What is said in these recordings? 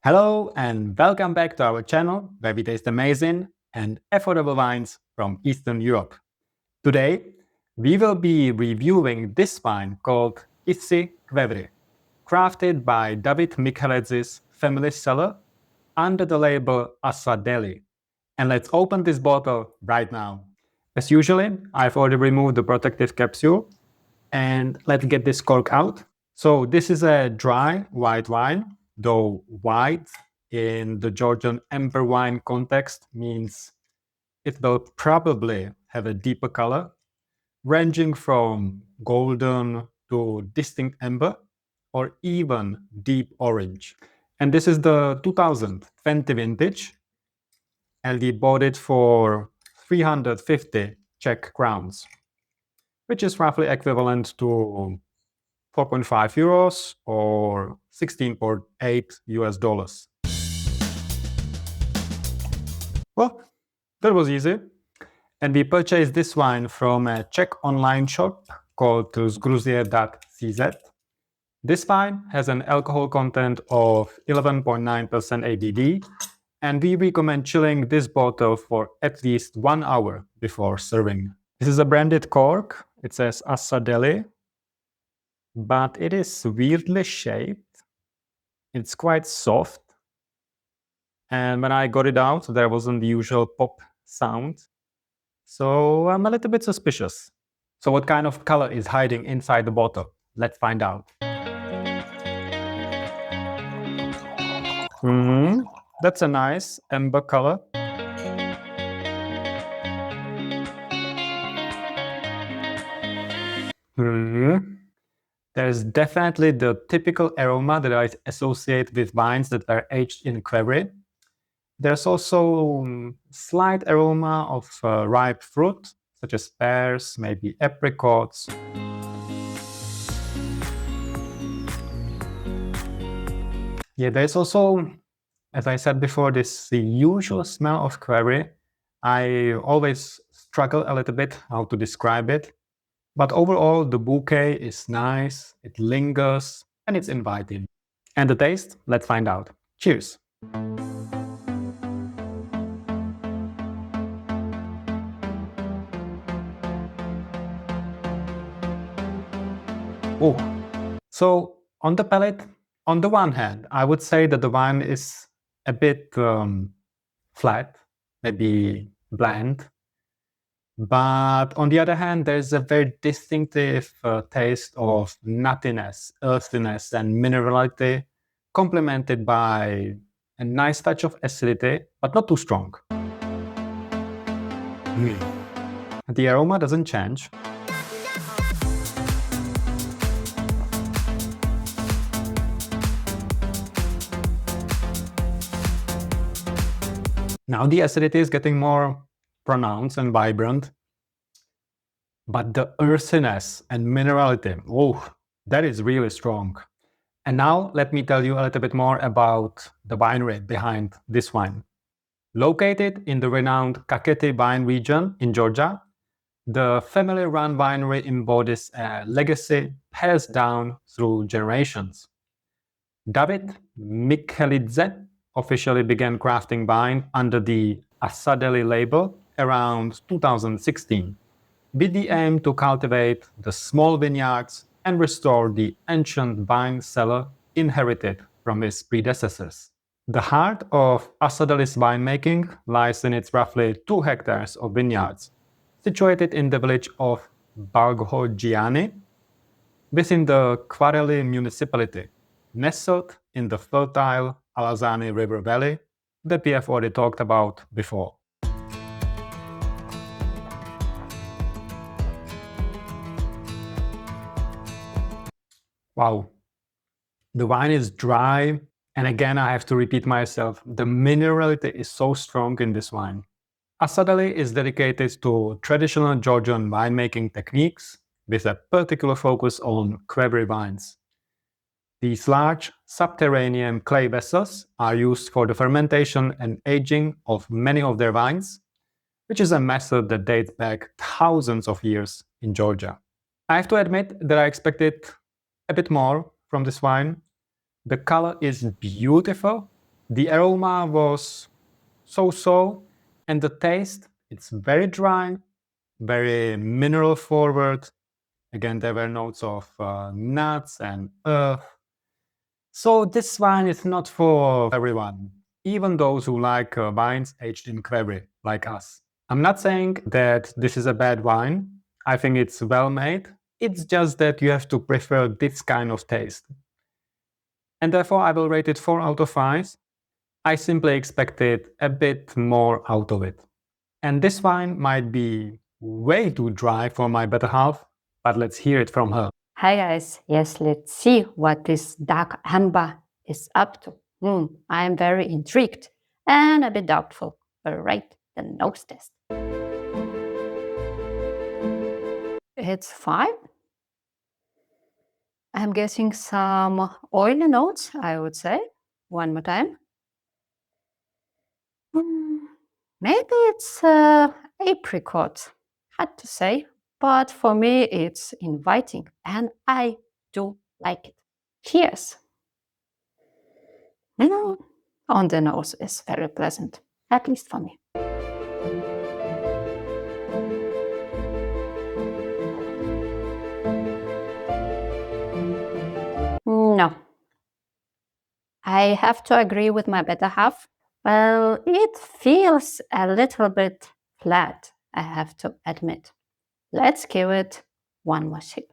Hello and welcome back to our channel where we taste amazing and affordable wines from Eastern Europe. Today, we will be reviewing this wine called Kisi Qvevri, crafted by David Mikhelidze's family cellar under the label Asadeli. And let's open this bottle right now. As usually, I've already removed the protective capsule and let's get this cork out. So this is a dry white wine, though white in the Georgian amber wine context means it will probably have a deeper color, ranging from golden to distinct amber or even deep orange. And this is the 2020 vintage, and we bought it for 350 Czech crowns, which is roughly equivalent to 4.5 euros or 16.8 US dollars. Well, that was easy. And we purchased this wine from a Czech online shop called zgruzie.cz. This wine has an alcohol content of 11.9% ABV, and we recommend chilling this bottle for at least 1 hour before serving. This is a branded cork. It says Asadeli, but it is weirdly shaped. It's quite soft. And when I got it out, there wasn't the usual pop sound. So I'm a little bit suspicious. So what kind of color is hiding inside the bottle? Let's find out. That's a nice amber color. There's definitely the typical aroma that I associate with wines that are aged in Qvevri. There's also slight aroma of ripe fruit, such as pears, maybe apricots. Yeah, there's also, as I said before, the usual smell of Qvevri. I always struggle a little bit how to describe it. But overall, the bouquet is nice, it lingers, and it's inviting. And the taste? Let's find out. Cheers! Oh, so on the palate, on the one hand, I would say that the wine is a bit flat, maybe bland. But on the other hand, there's a very distinctive taste of nuttiness, earthiness, and minerality, complemented by a nice touch of acidity, but not too strong. The aroma doesn't change. Now the acidity is getting more pronounced and vibrant, but the earthiness and minerality, oh, that is really strong. And now let me tell you a little bit more about the winery behind this wine. Located in the renowned Kakheti wine region in Georgia, the family-run winery embodies a legacy passed down through generations. David Mikhelidze officially began crafting wine under the Asadeli label around 2016, with the aim to cultivate the small vineyards and restore the ancient wine cellar inherited from his predecessors. The heart of Asadeli's winemaking lies in its roughly 2 hectares of vineyards, situated in the village of Barghogiani, within the Quareli municipality, nestled in the fertile Alazani River Valley that we have already talked about before. Wow, the wine is dry, and again I have to repeat myself, the minerality is so strong in this wine. Asadeli is dedicated to traditional Georgian winemaking techniques with a particular focus on Qvevri wines. These large subterranean clay vessels are used for the fermentation and aging of many of their wines, which is a method that dates back thousands of years in Georgia. I have to admit that I expected a bit more from this wine. The color is beautiful, The aroma was so-so, and the taste, it's very dry, very mineral forward. Again, there were notes of nuts and earth. So this wine is not for everyone, even those who like wines aged in Qvevri, like us. I'm not saying that this is a bad wine. I think it's well made. It's just that you have to prefer this kind of taste. And therefore I will rate it 4 out of 5. I simply expected a bit more out of it. And this wine might be way too dry for my better half, but let's hear it from her. Hi guys, yes, let's see what this dark amber is up to. I am very intrigued and a bit doubtful. Alright, the nose test. It's fine. I'm getting some oily notes, I would say. One more time. Maybe it's apricot. Hard to say, but for me it's inviting and I do like it. Cheers! On the nose is very pleasant, at least for me. No. I have to agree with my better half. Well, it feels a little bit flat, I have to admit. Let's give it one more sip.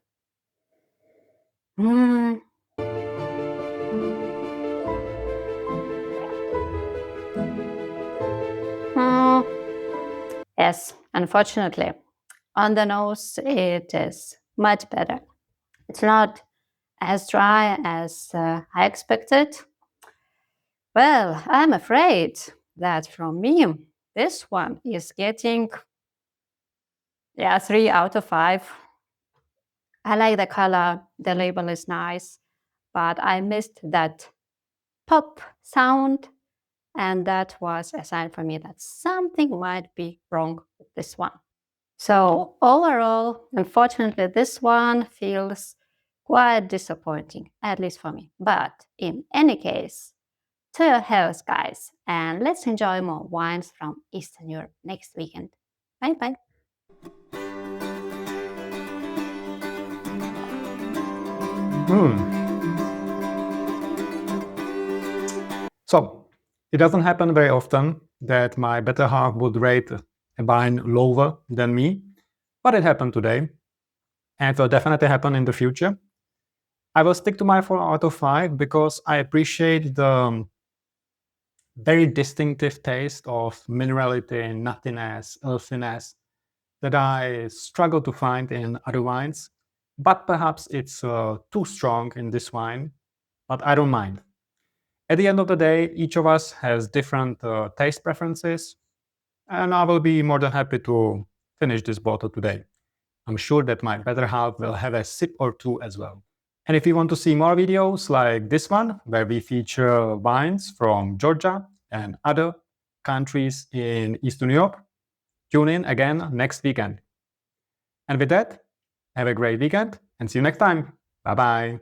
Yes, unfortunately. On the nose, it is much better. It's not as dry as I expected. Well, I'm afraid that from me, this one is getting 3 out of 5. I like the color, the label is nice, but I missed that pop sound, and that was a sign for me that something might be wrong with this one. So overall, unfortunately, this one feels quite disappointing, at least for me. But in any case, to your health, guys, and let's enjoy more wines from Eastern Europe next weekend. Bye bye. So, it doesn't happen very often that my better half would rate a wine lower than me, but it happened today, and it will definitely happen in the future. I will stick to my 4 out of 5 because I appreciate the very distinctive taste of minerality, nuttiness, earthiness that I struggle to find in other wines. But perhaps it's too strong in this wine, but I don't mind. At the end of the day, each of us has different taste preferences, and I will be more than happy to finish this bottle today. I'm sure that my better half will have a sip or two as well. And if you want to see more videos like this one, where we feature wines from Georgia and other countries in Eastern Europe, tune in again next weekend. And with that, have a great weekend and see you next time. Bye-bye.